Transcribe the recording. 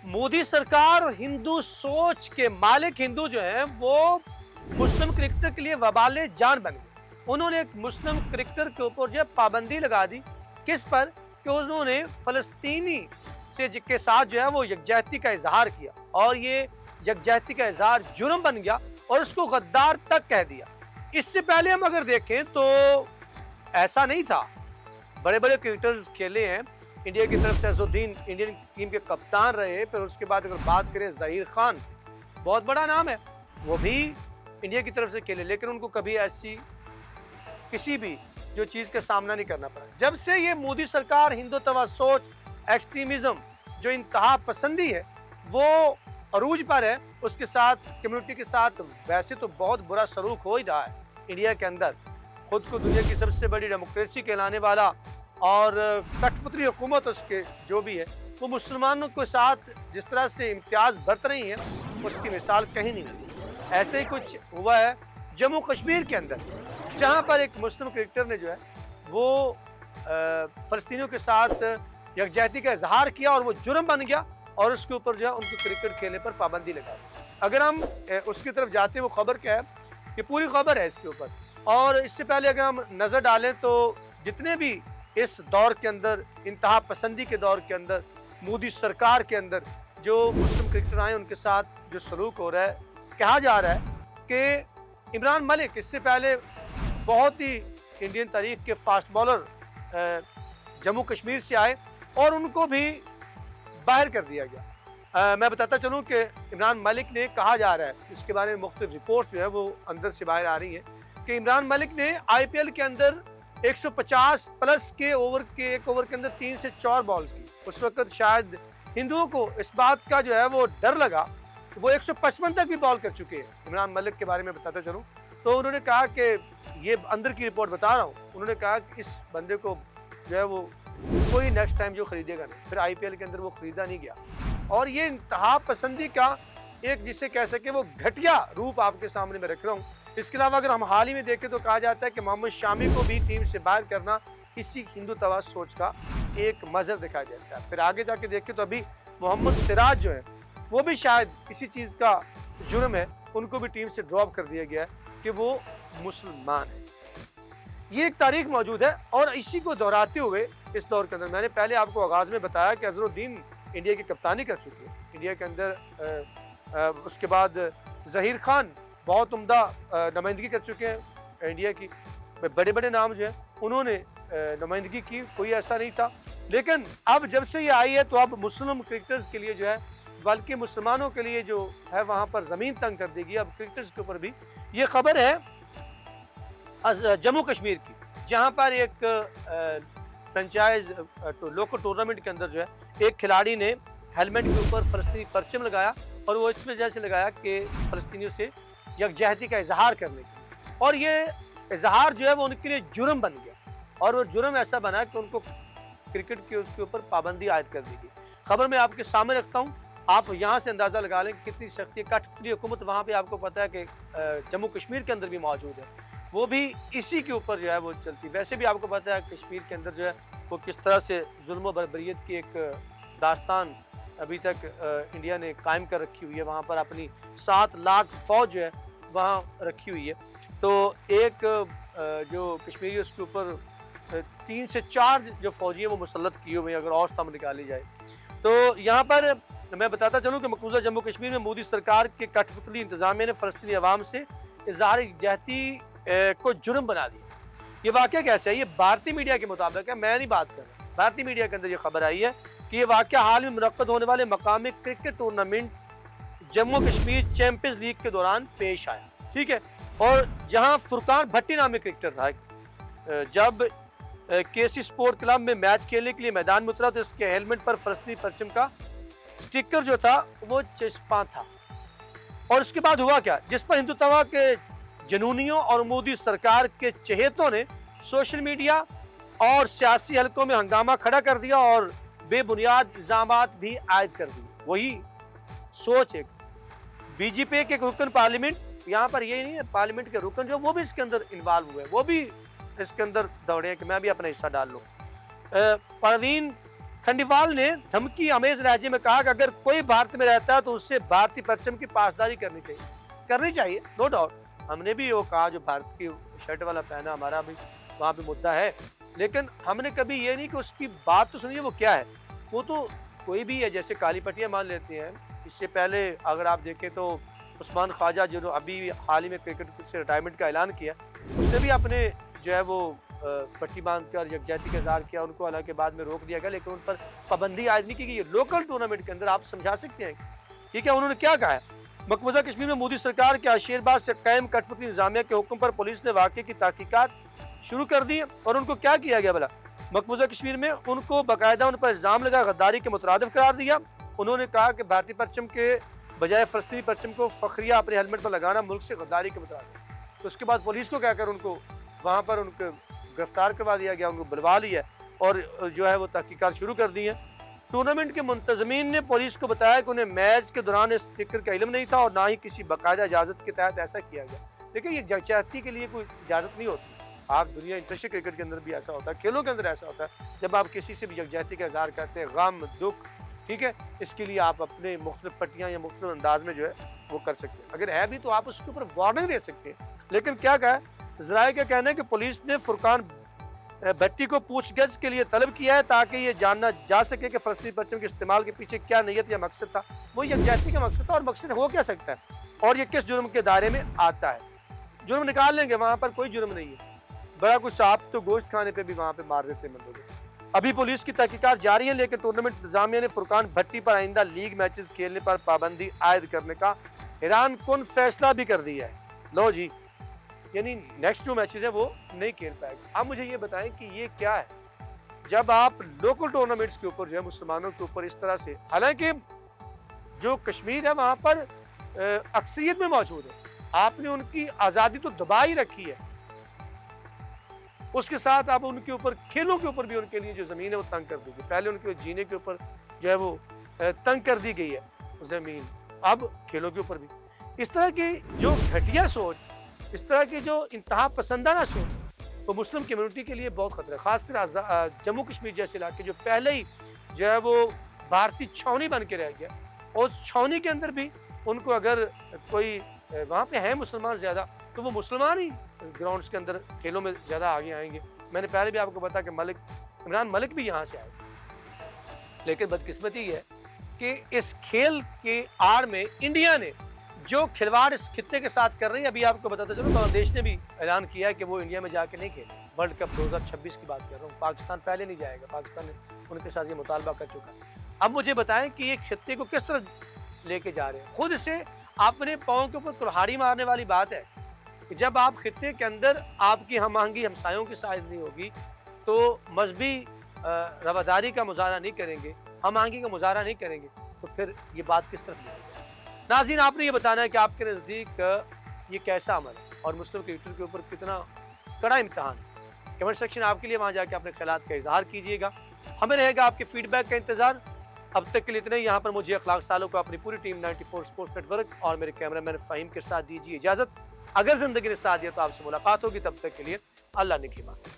मोदी सरकार और हिंदू सोच के मालिक हिंदू जो हैं वो मुस्लिम क्रिकेटर के लिए वबाले जान बन गए। उन्होंने एक मुस्लिम क्रिकेटर के ऊपर जो है पाबंदी लगा दी। किस पर? कि उन्होंने फलस्तीनी के साथ जो है वो यकजहती का इजहार किया और ये यकजहती का इजहार जुर्म बन गया और उसको गद्दार तक कह दिया। इससे पहले हम अगर देखें तो ऐसा नहीं था। बड़े बड़े क्रिकेटर्स खेले हैं। इंडिया की तरफ से अजहरुद्दीन इंडियन टीम के कप्तान रहे। फिर उसके बाद अगर बात करें ज़हीर खान, बहुत बड़ा नाम है, वो भी इंडिया की तरफ से खेले, लेकिन उनको कभी ऐसी किसी भी जो चीज़ का सामना नहीं करना पड़ा। जब से ये मोदी सरकार हिंदुत्व सोच, एक्सट्रीमिज्म, जो इंतहा पसंदी है वो अरूज पर है, उसके साथ कम्युनिटी के साथ वैसे तो बहुत बुरा सलूक हो ही रहा है। इंडिया के अंदर खुद को दुनिया की सबसे बड़ी डेमोक्रेसी कहलाने वाला और कठपुतली हुकूमत उसके जो भी है, वो मुसलमानों के साथ जिस तरह से इम्तियाज बरत रही है उसकी मिसाल कहीं नहीं मिलती। ऐसे ही कुछ हुआ है जम्मू कश्मीर के अंदर, जहाँ पर एक मुस्लिम क्रिकेटर ने जो है वो फ़लस्तीनियों के साथ यकजहती का इजहार किया और वो जुर्म बन गया और उसके ऊपर जो है उनको क्रिकेट खेलने पर पाबंदी लगा दी। अगर हम उसकी तरफ जाते हैं, वो खबर क्या है, ये पूरी खबर है इसके ऊपर। और इससे पहले अगर हम नज़र डालें तो जितने भी इस दौर के अंदर, इंतहा पसंदी के दौर के अंदर, मोदी सरकार के अंदर जो मुस्लिम क्रिकेटर आए उनके साथ जो सलूक हो रहा है, कहा जा रहा है कि इमरान मलिक इससे पहले बहुत ही इंडियन तारीख के फास्ट बॉलर जम्मू कश्मीर से आए और उनको भी बाहर कर दिया गया। मैं बताता चलूँ कि इमरान मलिक ने, कहा जा रहा है, इसके बारे में मुख्तलिफ रिपोर्ट्स जो है वो अंदर से बाहर आ रही हैं कि इमरान मलिक ने IPL के अंदर 150 प्लस के एक ओवर के अंदर 3 से 4 बॉल्स की। उस वक्त शायद हिंदुओं को इस बात का जो है वो डर लगा। वो 155 तक भी बॉल कर चुके हैं। इमरान मलिक के बारे में बताता चलूँ तो उन्होंने कहा कि ये अंदर की रिपोर्ट बता रहा हूँ, उन्होंने कहा कि इस बंदे को जो है वो कोई नेक्स्ट टाइम जो खरीदेगा नहीं। फिर IPL के अंदर वो खरीदा नहीं गया। और ये इंतहा पसंदी का एक, जिसे कह सके, वो घटिया रूप आपके सामने मैं रख रहा हूँ। इसके अलावा अगर हम हाल ही में देखें तो कहा जाता है कि मोहम्मद शामी को भी टीम से बाहर करना इसी हिंदुत्व सोच का एक मजहर दिखाया जाता है। फिर आगे जाके देखें तो अभी मोहम्मद सिराज जो है वो भी शायद इसी चीज़ का जुर्म है, उनको भी टीम से ड्रॉप कर दिया गया है कि वो मुसलमान है। ये एक तारीख मौजूद है और इसी को दोहराते हुए इस दौर के अंदर मैंने पहले आपको आगाज़ में बताया कि अजहरुद्दीन इंडिया की कप्तानी कर चुके हैं इंडिया के अंदर। उसके बाद ज़हीर खान बहुत उम्दा नुमाइंदगी कर चुके हैं इंडिया की। बड़े बड़े नाम जो हैं उन्होंने नुमाइंदगी की, कोई ऐसा नहीं था। लेकिन अब जब से ये आई है तो अब मुस्लिम क्रिकेटर्स के लिए जो है, बल्कि मुसलमानों के लिए जो है वहाँ पर ज़मीन तंग कर देगी। अब क्रिकेटर्स के ऊपर भी ये खबर है जम्मू कश्मीर की, जहाँ पर एक फ्रेंचाइज लोकल टूर्नामेंट के अंदर जो है एक खिलाड़ी ने हेलमेट के ऊपर फ़लस्तीनी परचम लगाया और वो इस वजह से लगाया कि फ़लस्तीनियों से यकजहती का इजहार करने के लिए, और ये इजहार जो है वो उनके लिए जुर्म बन गया और वो जुर्म ऐसा बना कि उनको क्रिकेट के उसके ऊपर पाबंदी आयद कर दी गई। खबर मैं आपके सामने रखता हूँ, आप यहाँ से अंदाज़ा लगा लें कितनी सख्ती कठपुतली हुकूमत वहाँ पे आपको पता है कि जम्मू कश्मीर के अंदर भी मौजूद है, वो भी इसी के ऊपर जो है वो चलती। वैसे भी आपको पता है कश्मीर के अंदर जो है वो किस तरह से जुल्म बर्बरियत की एक दास्तान अभी तक इंडिया ने कायम कर रखी हुई है। वहाँ पर अपनी 7 लाख फौज जो है वहाँ रखी हुई है। तो एक जो कश्मीरी उसके ऊपर 3 से 4 जो फौजी हैं वो मुसल्लत किए हुए हैं, अगर औसतम निकाली जाए तो। यहाँ पर मैं बताता चलूँ कि मकबूजा जम्मू कश्मीर में मोदी सरकार के कठपुतली इंतजामिया ने फ़लस्तीनी अवाम से इज़हार यकजहती को जुर्म बना दिया। ये वाक़या कैसे है? ये भारतीय मीडिया के मुताबिक है, मैं नहीं बात कर रहा। भारतीय मीडिया के अंदर ये खबर आई है कि ये वाक़या हाल में मुनक्कद होने वाले मकामी cricket tournament Jammu Kashmir champions league के दौरान पेश आया, ठीक है। और जहां फुरकान भट्टी नामी क्रिकेटर था, जब KC स्पोर्ट क्लब में मैच खेलने के लिए मैदान में उतरा तो इसके हेलमेट पर फ़लस्तीनी परचम का स्टिकर जो था वो चिपका था। और उसके बाद हुआ क्या, जिस पर हिंदुत्व के जनूनियों और मोदी सरकार के चहेतों ने सोशल मीडिया और सियासी हलकों में हंगामा खड़ा कर दिया और बेबुनियाद इल्जामात भी आयद कर दिए। वही सोच एक BJP के रुकन पार्लियामेंट, यहाँ पर यही नहीं है, पार्लियामेंट के रुकन जो वो भी इसके अंदर इन्वॉल्व हुए, वो भी इसके अंदर दौड़े कि मैं भी अपना हिस्सा डाल लूँ। परवीन खंडेलवाल ने धमकी अमेज लहजे में कहा कि अगर कोई भारत में रहता है तो उससे भारतीय परचम की पासदारी करनी चाहिए, नो डाउट। हमने भी वो कहा जो भारत की शर्ट वाला पहना, हमारा भी वहाँ पे मुद्दा है, लेकिन हमने कभी ये नहीं कि उसकी बात तो सुनिए वो क्या है। वो तो कोई भी है, जैसे काली पट्टियाँ मान लेते हैं। इससे पहले अगर आप देखें तो उस्मान ख्वाजा जो अभी हाल ही में क्रिकेट से रिटायरमेंट का ऐलान किया, उसने भी अपने जो है वो पट्टी बांध कर यकजहती का इज़हार किया। उनको हालांकि बाद में रोक दिया गया, लेकिन उन पर पाबंदी आयद नहीं की गई। लोकल टूर्नामेंट के अंदर आप समझा सकते हैं, ठीक है। उन्होंने क्या कहा है, मकबूजा कश्मीर में मोदी सरकार के आशीर्वाद से कायम कठपुतली इंतजामिया के हुक्म पर पुलिस ने वाक़े की तहकीकात शुरू कर दी है। और उनको क्या किया गया भला, मकबूजा कश्मीर में उनको बाकायदा उन पर इल्ज़ाम लगा गद्दारी के मुतरादिफ करार दिया। उन्होंने कहा कि भारतीय परचम के बजाय फ़लस्तीनी परचम को फ़खरिया अपने हेलमेट पर लगाना मुल्क से गद्दारी के मुतरादिफ। तो उसके बाद पुलिस को कहकर उनको वहाँ पर उनको गिरफ्तार करवा दिया गया, उनको बुलवा लिया और जो है वो तहकीकात शुरू कर दी है। टूर्नामेंट के मुंतज़मीन ने पुलिस को बताया कि उन्हें मैच के दौरान इस स्टिकर का इल्म नहीं था और ना ही किसी बाकायदा इजाज़त के तहत ऐसा किया गया। देखिए, ये यकजहती के लिए कोई इजाज़त नहीं होती। आप दुनिया इंटरनेशनल क्रिकेट के अंदर भी ऐसा होता है, खेलों के अंदर ऐसा होता है, जब आप किसी से भी यकजहती का इज़हार करते हैं, गम दुख, ठीक है, इसके लिए आप अपने मुख्तलिफ पट्टियाँ या मुख्तलिफ अंदाज में जो है वो कर सकते हैं। अगर है भी तो आप उसके ऊपर वार्निंग दे सकते हैं। लेकिन क्या कहा, ज़राए का कहना है कि पुलिस ने फुरकान भट्टी को पूछगछ के लिए तलब किया है ताकि ये जानना जा सके कि फ़लस्तीनी परचम के इस्तेमाल के पीछे क्या नीयत या मकसद था। वो यकजहती का मकसद था, और मकसद हो क्या सकता है और ये किस जुर्म के दायरे में आता है। जुर्म निकाल लेंगे, वहाँ पर कोई जुर्म नहीं है। बड़ा कुछ, आप तो गोश्त खाने पे भी वहाँ पे मार देते हैं बंदों को। अभी पुलिस की तहकीकात जारी है, लेकिन टूर्नामेंट इंतजामिया ने फुरकान भट्टी पर आइंदा लीग मैचेस खेलने पर पाबंदी आयद करने का हैरान कुन फैसला भी कर दिया है। लो जी, यानी नेक्स्ट जो मैचेस है वो नहीं खेल पाएगा। अब मुझे ये बताएं कि ये क्या है, जब आप लोकल टूर्नामेंट्स के ऊपर जो है मुसलमानों के ऊपर इस तरह से, हालांकि जो कश्मीर है वहाँ पर अक्सरियत में मौजूद है, आपने उनकी आज़ादी तो दबा ही रखी है, उसके साथ आप उनके ऊपर खेलों के ऊपर भी उनके लिए जो ज़मीन है वो तंग कर दी गई। पहले उनके जीने के ऊपर जो है वो तंग कर दी गई है ज़मीन, अब खेलों के ऊपर भी। इस तरह की जो घटिया सोच, इस तरह की जो इंतहा पसंदाना सोच, वो मुस्लिम कम्युनिटी के लिए बहुत खतरा है। खासकर जम्मू कश्मीर जैसे इलाके जो पहले ही जो है वो भारतीय छावनी बन के रह गया, और छावनी के अंदर भी उनको अगर कोई वहाँ पे है मुसलमान ज़्यादा, तो वो मुसलमान ही ग्राउंड्स के अंदर खेलों में ज़्यादा आगे आएंगे। मैंने पहले भी आपको बताया कि इमरान मलिक भी यहाँ से आए, लेकिन बदकिस्मती है कि इस खेल के आड़ में इंडिया ने जो खिलवाड़ इस खित्ते के साथ कर रही है, अभी आपको बताता चलो, बांग्लादेश ने भी ऐलान किया है कि वो इंडिया में जाके नहीं खेले। वर्ल्ड कप 2026 की बात कर रहा हूँ, पाकिस्तान पहले नहीं जाएगा, पाकिस्तान ने उनके साथ ये मुतालबा कर चुका है। अब मुझे बताएं कि ये खित्ते को किस तरह लेके जा रहे हैं। खुद से अपने पाँव के ऊपर कुल्हाड़ी मारने वाली बात है कि जब आप खित्ते के अंदर आपकी हम आहंगी हमसायों की साइज नहीं होगी, तो मजहबी रवादारी का मुजाहरा नहीं करेंगे, हम आहंगी का मुजाहरा नहीं करेंगे, तो फिर ये बात किस तरफ जाएगी। नाज़रीन, आपने ये बताना है कि आपके नज़दीक ये कैसा अमल है और मुस्लिम क्रिकेटर के ऊपर कितना कड़ा इम्तहान है। कमेंट सेक्शन आपके लिए, वहाँ जाके अपने ख्यालात का इजहार कीजिएगा। हमें रहेगा आपके फीडबैक का इंतजार। अब तक के लिए इतना ही। यहाँ पर मुझे अखलाक सालों को अपनी पूरी टीम 94 स्पोर्ट्स नेटवर्क और मेरे कैमरामैन फ़हीम के साथ दीजिए इजाज़त। अगर ज़िंदगी ने साथ दिया तो आपसे मुलाकात होगी, तब तक के लिए अल्लाह ने की बात।